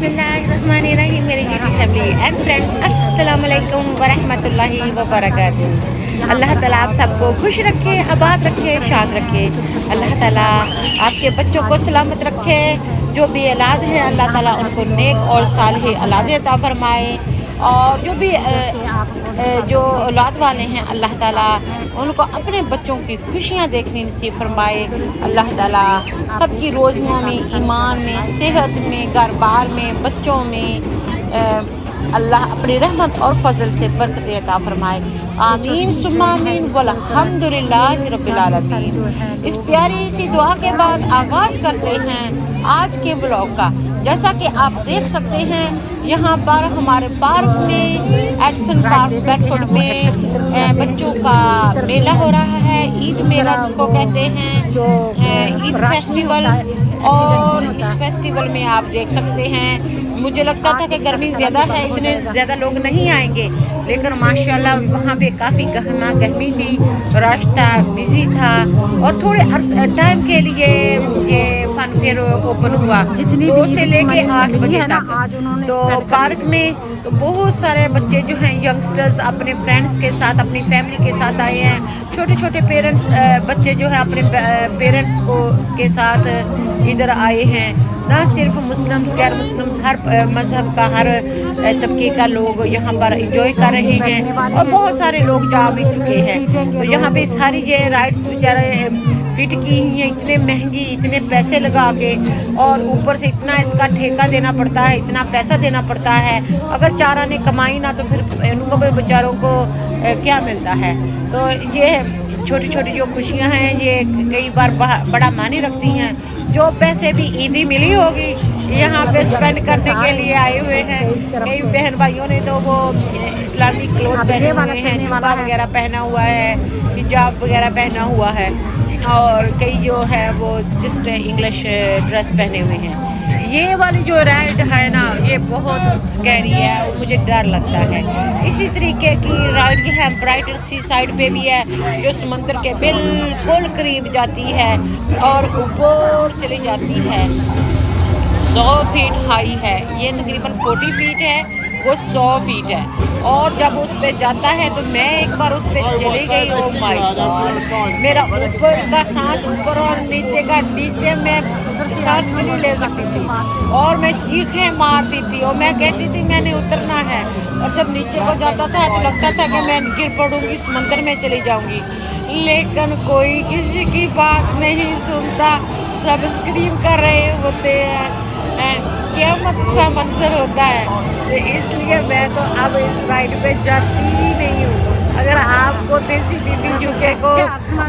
बिस्मिल्लाहिर्रहमानिर्रहीम मेरे YouTube family and friends अस्सलाम वालेकुम वरहमतुल्लाहि वबरकातुहू। अल्लाह ताला आप सबको खुश रखे, आबाद रखे, शाद रखे। अल्लाह ताला आपके बच्चों को सलामत रखे। जो भी औलाद है अल्लाह ताला उनको नेक और सालिह औलाद अता फरमाए। और जो भी जो औलाद वाले हैं अल्लाह ताला उनको अपने बच्चों की खुशियाँ देखनी नसीब फरमाए। अल्लाह ताला सबकी रोज़ियों में, ईमान में, सेहत में, घर बार में, बच्चों में अल्लाह अपनी रहमत और फजल से बरकत अता फरमाए। आमीन सुम्मा आमीन वल्हम्दुलिल्लाहि रब्बिल आलमीन। इस प्यारी सी दुआ के बाद आगाज़ करते हैं आज के ब्लॉग का। जैसा कि आप देख सकते हैं यहाँ पर हमारे पार्क में एडिसन पार्क बेडफोर्ड में बच्चों का मेला हो रहा है, ईद मेला जिसको कहते हैं, ईद फेस्टिवल। और इस फेस्टिवल में आप देख सकते हैं मुझे लगता था कि गर्मी ज़्यादा है, इतने ज़्यादा लोग नहीं आएंगे, लेकिन माशाल्लाह वहाँ पे काफ़ी गर्मी थी, रास्ता बिजी था। और थोड़े टाइम के लिए ये फन फेयर ओपन हुआ 2 से लेके 8 बजे तक। तो पार्क में तो बहुत सारे बच्चे जो हैं यंगस्टर्स अपने फ्रेंड्स के साथ, अपनी फैमिली के साथ आए हैं। छोटे छोटे पेरेंट्स बच्चे जो हैं अपने पेरेंट्स को के साथ इधर आए हैं। ना सिर्फ मुस्लिम, गैर मुस्लिम, हर मज़हब का, हर तबके का लोग यहाँ पर इंजॉय कर रहे हैं। और बहुत सारे लोग जा भी चुके हैं। तो यहाँ पे सारी ये राइड्स बेचारे फिट की हुई हैं, इतने महंगी, इतने पैसे लगा के, और ऊपर से इतना इसका ठेका देना पड़ता है, इतना पैसा देना पड़ता है। अगर चारा ने कमाई ना तो फिर उनको भी बेचारों को क्या मिलता है। तो ये छोटी छोटी जो खुशियाँ हैं ये कई बार बड़ा मायने रखती हैं। जो पैसे भी ईदी मिली होगी यहाँ पे स्पेंड करने के लिए आए हुए हैं। कई बहन भाइयों ने तो वो इस्लामिक क्लोथ पहने हुए हैं, जुब्बा वगैरह पहना हुआ है, हिजाब वगैरह पहना हुआ है, और कई जो है वो जस्ट इंग्लिश ड्रेस पहने हुए हैं। ये वाली जो राइड है ना ये बहुत स्कैरी है और मुझे डर लगता है। इसी तरीके की राइड जो है ब्राइट सी साइड पे भी है, जो समंदर के बिल्कुल करीब जाती है और ऊपर चली जाती है। 100 फीट हाई है, ये तकरीबन 40 फीट है, वो 100 फीट है। और जब उस पे जाता है तो मैं एक बार उस पे चली गई, ओह माय गॉड, मेरा ऊपर का सांस ऊपर और नीचे का नीचे, मैं सांस भी नहीं ले सकती थी और मैं चीखें मारती थी और मैं कहती थी मैंने उतरना है। और जब नीचे को जाता था तो लगता था कि मैं गिर पड़ूंगी, समंदर में चली जाऊंगी, लेकिन कोई किसी की बात नहीं सुनता, सब स्क्रीम कर रहे होते हैं। क्या सा मंजर होता है। तो इसलिए मैं तो अब इस राइड पे जाती ही नहीं हूँ। अगर आपको देसी दीदी यूके को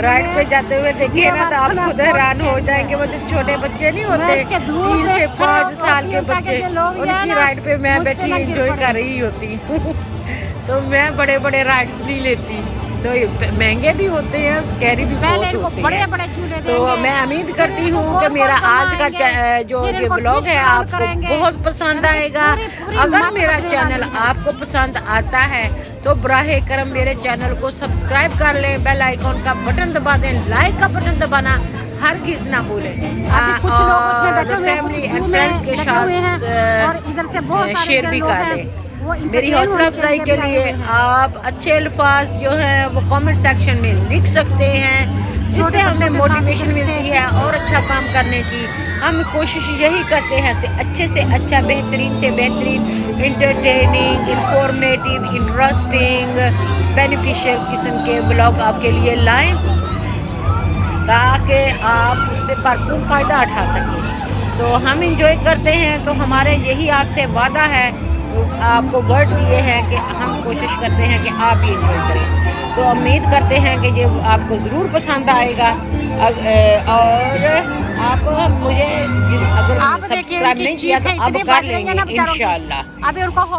राइड पे जाते हुए देखिए ना तो आप खुद हैरान हो जाएंगे। वो जो छोटे बच्चे नहीं होते 3 से 5 साल के बच्चे, उनकी राइड पे मैं बैठी एंजॉय कर रही होती हूँ। तो मैं बड़े बड़े राइड्स नहीं लेती, तो महंगे भी होते हैं, स्कैरी भी बहुत होते हैं। तो मैं उम्मीद करती हूँ कि मेरा आज का जो ये ब्लॉग है आपको बहुत पसंद आएगा। अगर मेरा चैनल आपको पसंद आता है तो बराहे करम मेरे चैनल को सब्सक्राइब कर लें, बेल आइकॉन का बटन दबा दें, लाइक का बटन दबाना हरगिज़ ना भूलें। और फैमिली एंड फ्रेंड्स के साथ शेयर भी कर दें। मेरी हौसला अफजाई के लिए आप अच्छे अल्फाज जो हैं वो कमेंट सेक्शन में लिख सकते हैं, जिससे हमें मोटिवेशन मिलती है और अच्छा काम करने की। हम कोशिश यही करते हैं कि अच्छे से अच्छा, बेहतरीन से बेहतरीन, इंटरटेनिंग, इंफॉर्मेटिव, इंटरेस्टिंग, बेनिफिशियल किस्म के ब्लॉग आपके लिए लाएं ताकि आप उससे भरपूर फ़ायदा उठा सकें। तो हम इंजॉय करते हैं, तो हमारे यही आपसे वादा है, आपको वर्ड दिए हैं कि हम कोशिश करते हैं कि आप भी इंजॉय करें। तो उम्मीद करते हैं कि ये आपको ज़रूर पसंद आएगा। और आप मुझे अगर सब्सक्राइब नहीं किया तो अब कर लेंगे इंशाल्लाह।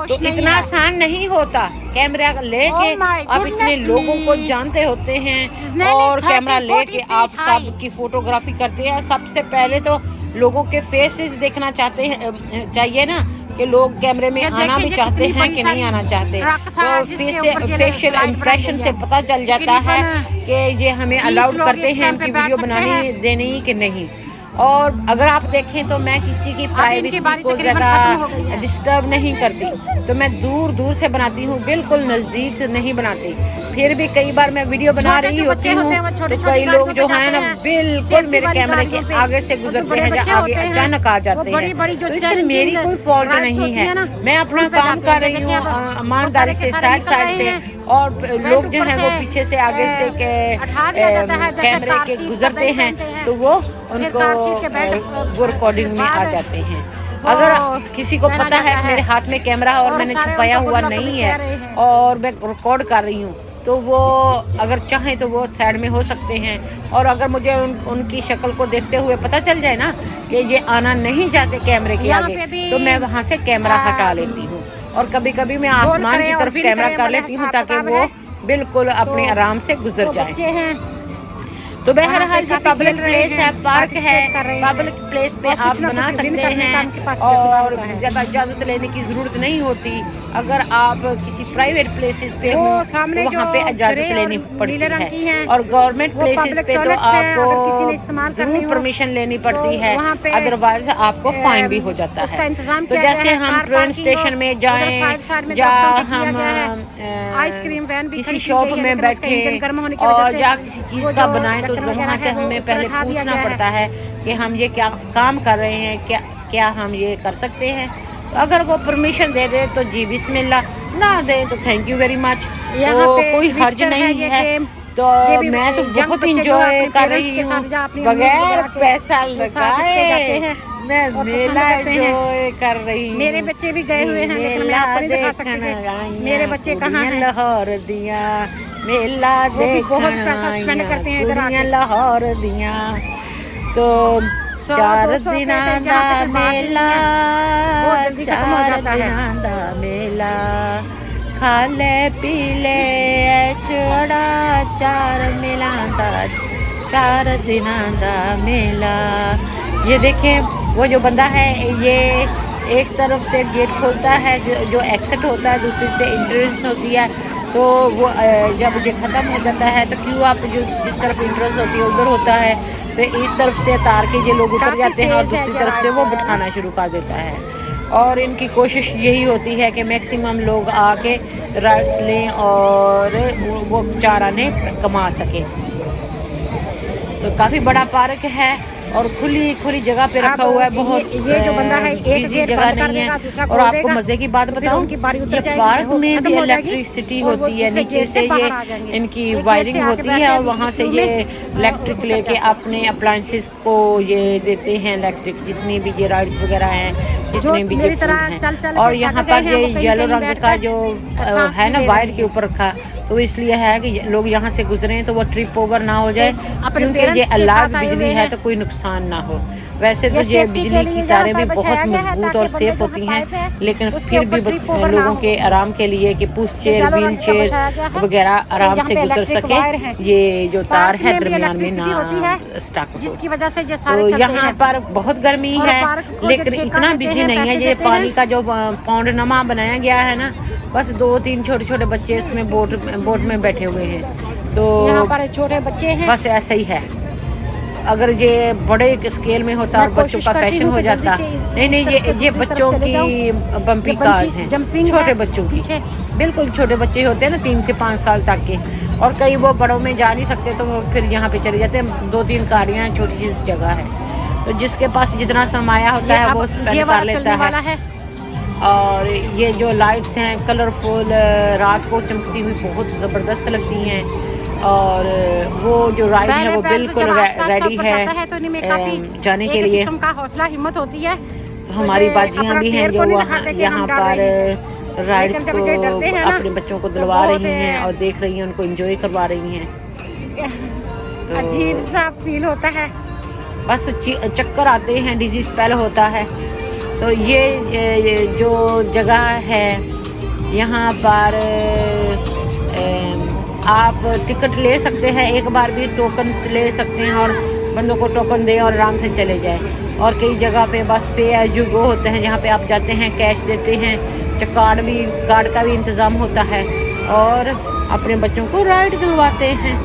तो इतना आसान नहीं होता कैमरा लेके आप इतने लोगों को जानते होते हैं और कैमरा लेके आप सब की फोटोग्राफी करते हैं। सबसे पहले तो लोगों के फेसेस देखना चाहते हैं, चाहिए ना कि लोग कैमरे में आना भी चाहते हैं कि नहीं आना चाहते। तो फेशियल इंप्रेशन से पता चल जाता है कि ये हमें अलाउड करते हैं इनकी वीडियो बनाने देनी कि नहीं। और अगर आप देखें तो मैं किसी की प्राइवेसी को ज़्यादा डिस्टर्ब नहीं करती, तो मैं दूर दूर से बनाती हूँ, बिल्कुल नज़दीक नहीं बनाती। फिर भी कई बार मैं वीडियो बना रही होती हूँ तो कई लोग जो हैं ना बिल्कुल मेरे कैमरे के आगे से गुजरते हैं या आगे अचानक आ जाते हैं, तो इससे मेरी कोई फॉल्ट नहीं है। मैं अपना काम कर रही हूँ ईमानदारी से, साइड से, और लोग जो हैं वो पीछे से आगे से कैमरे के गुजरते हैं तो वो उनको रिकॉर्डिंग में आ जाते हैं। अगर किसी को पता है कि मेरे हाथ में कैमरा और मैंने छुपाया हुआ नहीं है और मैं रिकॉर्ड कर रही हूँ, तो वो अगर चाहें तो वो साइड में हो सकते हैं। और अगर मुझे उनकी शक्ल को देखते हुए पता चल जाए ना कि ये आना नहीं चाहते कैमरे के आगे, तो मैं वहाँ से कैमरा हटा लेती हूँ। और कभी कभी मैं आसमान की तरफ कैमरा कर लेती हूँ ताकि वो बिल्कुल अपने आराम से गुजर जाए। तो बहरहाल ये पब्लिक प्लेस है, पार्क है, पब्लिक प्लेस पे आप बना सकते हैं और ज़्यादा इजाज़त लेने की ज़रूरत नहीं होती। अगर आप किसी प्राइवेट प्लेसेस पे हो तो वहाँ पे इजाज़त लेनी पड़ती है, और गवर्नमेंट प्लेसेस पे तो आपको ज़रूर परमिशन लेनी पड़ती है, अदरवाइज आपको फाइन भी हो जाता है। तो जैसे हम ट्रेन स्टेशन में जाएं या हम किसी शॉप में बैठे और या किसी चीज़ का बनाएं, तो वहाँ से हमें पहले पूछना पड़ता है कि हम ये क्या काम कर रहे हैं, क्या हम ये कर सकते हैं। तो अगर वो परमिशन दे दे तो जी बिस्मिल्लाह, ना दे तो थैंक यू वेरी मच, तो कोई हर्ज नहीं है। तो मैं तो बहुत इंजॉय कर रही हूँ बगैर पैसा लगाए, मैं मेला एंजॉय कर रही हूँ। मेरे बच्चे भी गए हुए हैं लेकिन मैं आपको नहीं दिखा सकती। मेरे बच्चे कहाँ हैं? लाहौर दिया मेला बहुत पैसा स्पेंड करते हैं इधर आके। लाहौर दिया तो 4 दिनां दा मेला, 4 दिनां दा मेला, खा ले पी ले छड़ा 4 दिनां दा मेला। ये देखें वो जो बंदा है, ये एक तरफ से गेट खोलता है जो एक्सिट होता है, दूसरी से एंट्रेंस होती है। तो वो जब ये ख़त्म हो जाता है तो क्यों आप जो जिस तरफ एंट्रेंस होती है उधर होता है, तो इस तरफ से तार के ये लोग उतर जाते हैं और दूसरी तरफ से वो बिठाना शुरू कर देता है। और इनकी कोशिश यही होती है कि मैक्सिमम लोग आके राइड्स लें और वो 4 आने कमा सकें। तो काफ़ी बड़ा पार्क है और खुली जगह पे रखा हुआ है, बहुत ये जो बंदा है बिजी जगह नहीं है। और आपको मज़े की बात बताऊं, ये पार्क में भी इलेक्ट्रिसिटी होती है, नीचे से ये इनकी वायरिंग होती है और वहाँ से ये इलेक्ट्रिक लेके अपने अप्लायंसेस को ये देते हैं, इलेक्ट्रिक जितनी भी ये राइड्स वगैरह हैं, जितने भी ये हैं। और यहाँ पर ये येलो रंग का जो है ना वायर के ऊपर रखा, तो इसलिए है कि लोग यहाँ से गुजरें तो वो ट्रिप ओवर ना हो जाए, क्योंकि ये अलार्म बिजली है तो कोई नुकसान ना हो। वैसे तो ये बिजली की तारें भी बहुत मजबूत और सेफ होती हैं, लेकिन फिर भी लोगों के आराम के लिए कि पुश चेयर, व्हील चेयर वगैरह आराम से गुजर सके, ये जो तार है दरमियान में ना स्टक हो। तो यहाँ पर बहुत गर्मी है लेकिन इतना बिजी नहीं है। ये पानी का जो पौंड नमा बनाया गया है ना, बस 2-3 छोटे बच्चे इसमें बोट में बैठे हुए हैं, तो यहाँ पर छोटे बच्चे हैं। बस ऐसा ही है। अगर ये बड़े स्केल में होता और बच्चों का फैशन हो जाता, नहीं ये बच्चों की बम्पी कार्स हैं, छोटे बच्चों की, बिल्कुल छोटे बच्चे होते हैं ना 3 से 5 साल तक के, और कई वो बड़ों में जा नहीं सकते तो वो फिर यहाँ पे चले जाते हैं। 2-3 कारियाँ, छोटी सी जगह है, तो जिसके पास जितना सरमाया होता है वो स्पेंड कर लेता है। और ये जो लाइट्स हैं कलरफुल, रात को चमकती हुई बहुत ज़बरदस्त लगती हैं, और वो जो राइड है वो बिल्कुल रेडी है जाने के लिए। हौसला हिम्मत होती है। हमारी बाजियाँ भी हैं जो यहाँ पर राइड्स को अपने बच्चों को दिलवा रही हैं और देख रही हैं, उनको एंजॉय करवा रही हैं। तो अजीब सा फील होता है, बस चक्कर आते हैं, डिजी स्पेल होता है। तो ये जो जगह है यहाँ पर आप टिकट ले सकते हैं, एक बार भी टोकन ले सकते हैं और बंदों को टोकन दें और आराम से चले जाएं। और कई जगह पे बस पे एज यू गो होते हैं, जहाँ पे आप जाते हैं कैश देते हैं, तो कार्ड का भी इंतज़ाम होता है और अपने बच्चों को राइड दिलवाते हैं।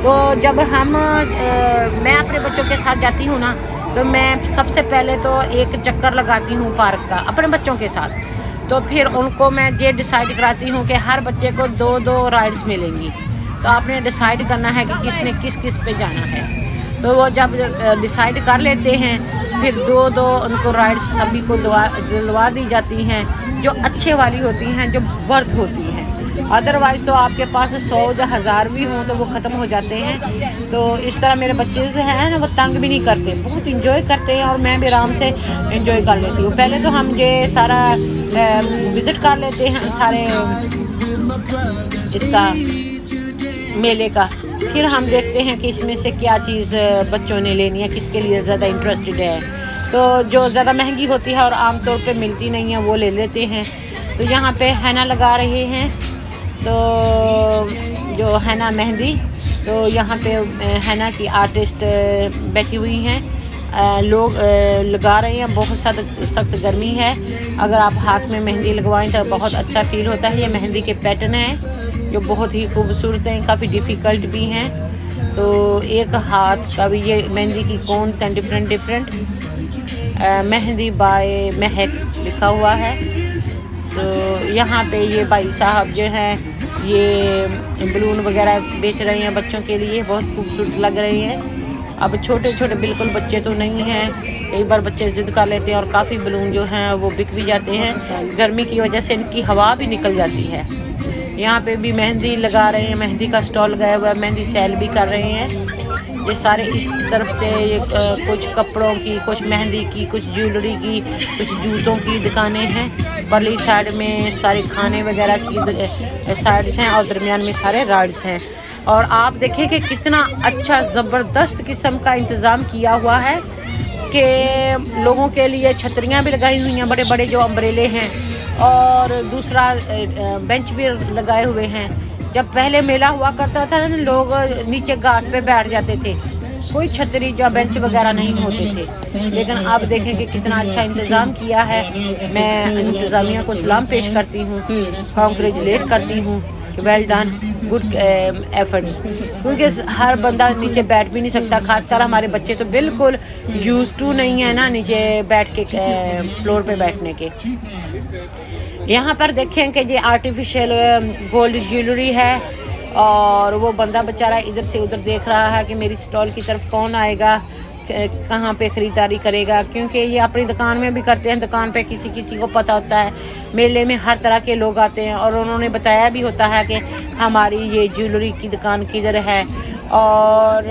तो जब मैं अपने बच्चों के साथ जाती हूँ ना, तो मैं सबसे पहले तो एक चक्कर लगाती हूँ पार्क का अपने बच्चों के साथ। तो फिर उनको मैं ये डिसाइड कराती हूँ कि हर बच्चे को 2-2 राइड्स मिलेंगी, तो आपने डिसाइड करना है कि किसने किस पे जाना है। तो वो जब डिसाइड कर लेते हैं फिर 2-2 उनको राइड्स सभी को दिलवा दी जाती हैं, जो अच्छे वाली होती हैं, जो वर्थ होती हैं। अदरवाइज़ तो आपके पास 100 या 1000 भी हों तो वो ख़त्म हो जाते हैं। तो इस तरह मेरे बच्चे जो हैं ना वो तंग भी नहीं करते, बहुत इंजॉय करते हैं और मैं भी आराम से इंजॉय कर लेती हूँ। पहले तो हम ये सारा विज़िट कर लेते हैं सारे इसका मेले का, फिर हम देखते हैं कि इसमें से क्या चीज़ बच्चों ने लेनी है, किसके लिए ज़्यादा इंटरेस्टेड है। तो जो ज़्यादा महंगी होती है और आमतौर पे मिलती नहीं है वो ले लेते हैं। तो यहाँ पे हैना लगा रहे हैं, तो जो हैना मेहंदी, तो यहाँ पे हैना की आर्टिस्ट बैठी हुई हैं, लोग लगा रहे हैं। बहुत सख्त गर्मी है, अगर आप हाथ में मेहंदी लगवाएं तो बहुत अच्छा फील होता है। ये मेहंदी के पैटर्न हैं जो बहुत ही खूबसूरत हैं, काफ़ी डिफ़िकल्ट भी हैं। तो एक हाथ का भी ये मेहंदी की कोन्स हैं डिफरेंट मेहंदी बाय महक लिखा हुआ है। तो यहाँ पे ये भाई साहब जो हैं ये बलून वगैरह बेच रहे हैं बच्चों के लिए, बहुत खूबसूरत लग रहे हैं। अब छोटे छोटे बिल्कुल बच्चे तो नहीं हैं, कई बार बच्चे ज़िद कर लेते हैं और काफ़ी बलून जो हैं वो बिक भी जाते हैं। गर्मी की वजह से इनकी हवा भी निकल जाती है। यहाँ पे भी मेहंदी लगा रहे हैं, मेहंदी का स्टॉल गया हुआ है, मेहंदी सेल भी कर रहे हैं। ये सारे इस तरफ से ये कुछ कपड़ों की, कुछ मेहंदी की, कुछ ज्वेलरी की, कुछ जूतों की दुकानें हैं। परली साइड में सारे खाने वगैरह की साइड्स हैं और दरमियान में सारे राइड्स हैं। और आप देखें कि कितना अच्छा ज़बरदस्त किस्म का इंतज़ाम किया हुआ है कि लोगों के लिए छतरियाँ भी लगाई हुई हैं, बड़े बड़े जो अम्ब्रेले हैं, और दूसरा बेंच भी लगाए हुए हैं। जब पहले मेला हुआ करता था ना, लोग नीचे घास पे बैठ जाते थे, कोई छतरी या बेंच वगैरह नहीं होते थे। लेकिन अब देखें कि कितना अच्छा इंतज़ाम किया है। मैं इंतज़ामिया को सलाम पेश करती हूँ, कॉन्ग्रेचुलेट करती हूँ कि वेल डन, गुड एफर्ट्स। क्योंकि हर बंदा नीचे बैठ भी नहीं सकता, खासकर हमारे बच्चे तो बिल्कुल यूज़ टू नहीं है ना नीचे बैठ के फ्लोर पे बैठने के। यहाँ पर देखें कि ये आर्टिफिशियल गोल्ड ज्वेलरी है और वो बंदा बेचारा इधर से उधर देख रहा है कि मेरी स्टॉल की तरफ कौन आएगा, कहाँ पे ख़रीदारी करेगा। क्योंकि ये अपनी दुकान में भी करते हैं, दुकान पे किसी किसी को पता होता है मेले में हर तरह के लोग आते हैं, और उन्होंने बताया भी होता है कि हमारी ये ज्वेलरी की दुकान किधर है। और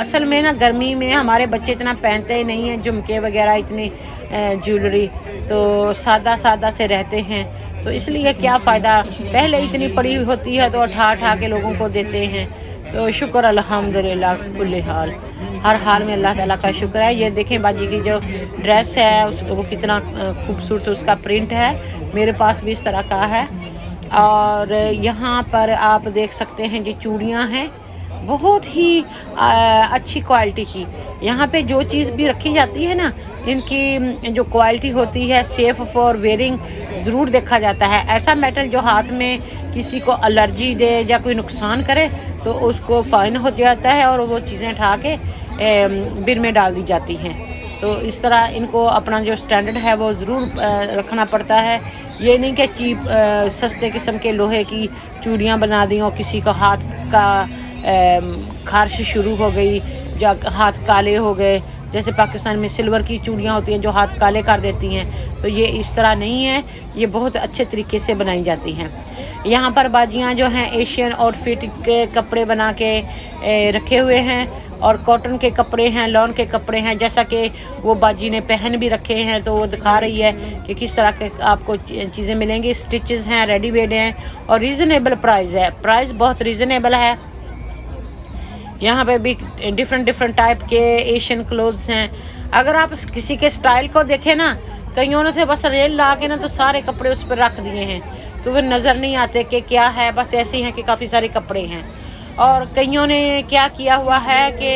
असल में ना गर्मी में हमारे बच्चे इतना पहनते ही नहीं हैं झुमके वगैरह, इतनी ज्वेलरी, तो सादा से रहते हैं। तो इसलिए क्या फ़ायदा, पहले इतनी पड़ी होती है तो उठा के लोगों को देते हैं। तो शुक्र अल्हम्दुलिल्लाह कुल्ले हाल, हर हाल में अल्लाह ताला का शुक्र है। ये देखें बाजी की जो ड्रेस है उसको, वो कितना खूबसूरत उसका प्रिंट है, मेरे पास भी इस तरह का है। और यहाँ पर आप देख सकते हैं कि चूड़ियाँ हैं बहुत ही अच्छी क्वालिटी की। यहाँ पे जो चीज़ भी रखी जाती है ना, इनकी जो क्वालिटी होती है सेफ़ फॉर वेयरिंग ज़रूर देखा जाता है। ऐसा मेटल जो हाथ में किसी को एलर्जी दे या कोई नुकसान करे तो उसको फ़ाइन हो जाता है और वो चीज़ें उठा के बिन में डाल दी जाती हैं। तो इस तरह इनको अपना जो स्टैंडर्ड है वो ज़रूर रखना पड़ता है। ये नहीं कि चीप सस्ते किस्म के लोहे की चूड़ियाँ बना दी और किसी को हाथ का खारिश शुरू हो गई या हाथ काले हो गए, जैसे पाकिस्तान में सिल्वर की चूड़ियाँ होती हैं जो हाथ काले कर देती हैं। तो ये इस तरह नहीं है, ये बहुत अच्छे तरीके से बनाई जाती हैं। यहाँ पर बाजियाँ जो हैं एशियन आउटफिट के कपड़े बना के रखे हुए हैं, और कॉटन के कपड़े हैं, लॉन के कपड़े हैं, जैसा कि वो बाजी ने पहन भी रखे हैं। तो वो दिखा रही है कि किस तरह के आपको चीज़ें मिलेंगी। स्टिचेस हैं, रेडीमेड हैं और रीज़नेबल प्राइस है, प्राइस बहुत रीज़नेबल है। यहाँ पे भी डिफरेंट टाइप के एशियन क्लोथ्स हैं। अगर आप किसी के स्टाइल को देखें ना, कईयों ने बस रेल ला के ना तो सारे कपड़े उस पर रख दिए हैं, तो वे नज़र नहीं आते कि क्या है, बस ऐसे ही हैं कि काफ़ी सारे कपड़े हैं। और कईयों ने क्या किया हुआ है कि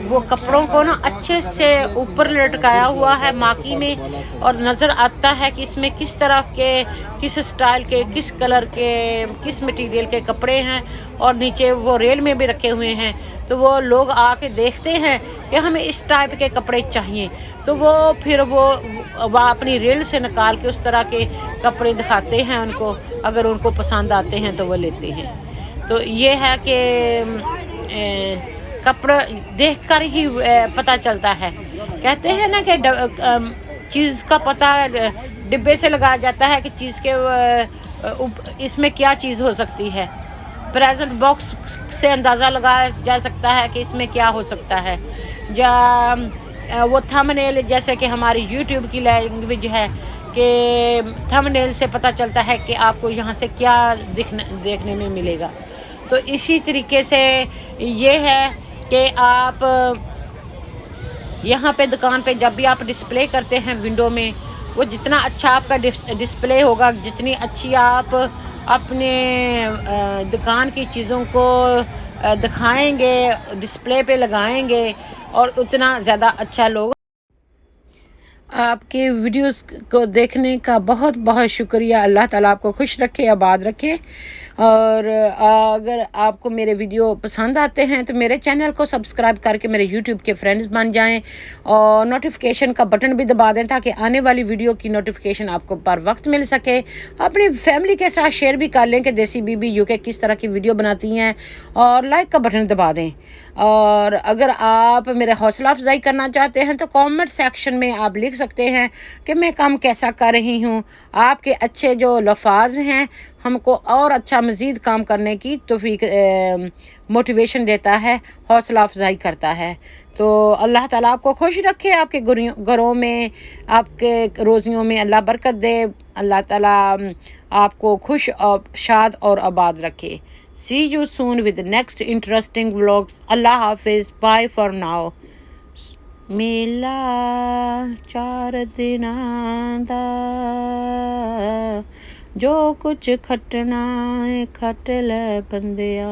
वो कपड़ों को ना अच्छे से ऊपर लटकाया हुआ है माकी में, और नज़र आता है कि इसमें किस तरह के, किस स्टाइल के, किस कलर के, किस मटेरियल के कपड़े हैं। और नीचे वो रेल में भी रखे हुए हैं, तो वो लोग आके देखते हैं कि हमें इस टाइप के कपड़े चाहिए, तो वो फिर वो अपनी रील से निकाल के उस तरह के कपड़े दिखाते हैं उनको, अगर उनको पसंद आते हैं तो वो लेते हैं। तो ये है कि कपड़ा देखकर ही पता चलता है। कहते हैं ना कि चीज़ का पता डिब्बे से लगाया जाता है कि चीज़ के इसमें क्या चीज़ हो सकती है। प्रेजेंट बॉक्स से अंदाज़ा लगाया जा सकता है कि इसमें क्या हो सकता है। वो थंबनेल, जैसे कि हमारी यूट्यूब की लैंग्वेज है कि थंबनेल से पता चलता है कि आपको यहाँ से क्या देखने में मिलेगा। तो इसी तरीके से ये है कि आप यहाँ पे दुकान पे जब भी आप डिस्प्ले करते हैं विंडो में, वो जितना अच्छा आपका डिस्प्ले होगा, जितनी अच्छी आप अपने दुकान की चीज़ों को दिखाएंगे, डिस्प्ले पे लगाएंगे, और उतना ज़्यादा अच्छा लोग आपके वीडियोस को देखने का बहुत बहुत शुक्रिया। अल्लाह ताला आपको खुश रखे, आबाद रखे। और अगर आपको मेरे वीडियो पसंद आते हैं तो मेरे चैनल को सब्सक्राइब करके मेरे यूट्यूब के फ्रेंड्स बन जाएं, और नोटिफिकेशन का बटन भी दबा दें ताकि आने वाली वीडियो की नोटिफिकेशन आपको पर वक्त मिल सके। अपनी फैमिली के साथ शेयर भी कर लें कि देसी बीबी यूके किस तरह की वीडियो बनाती हैं, और लाइक का बटन दबा दें। और अगर आप मेरे हौसला अफजाई करना चाहते हैं तो कमेंट सेक्शन में आप लिख सकते हैं कि मैं काम कैसा कर रही हूँ। आपके अच्छे जो लफ्ज़ हैं हमको और अच्छा मज़ीद काम करने की तौफीक मोटिवेशन देता है, हौसला अफजाई करता है। तो अल्लाह ताला आपको खुश रखे, आपके घरों में, आपके रोज़ियों में अल्लाह बरकत दे। अल्लाह ताला आपको खुश और शाद और आबाद रखे। See you soon with the next interesting vlogs. Allah Hafiz. Bye for now. मेला 4 दिनां दा जो कुछ खटना है खट ले बंदिया।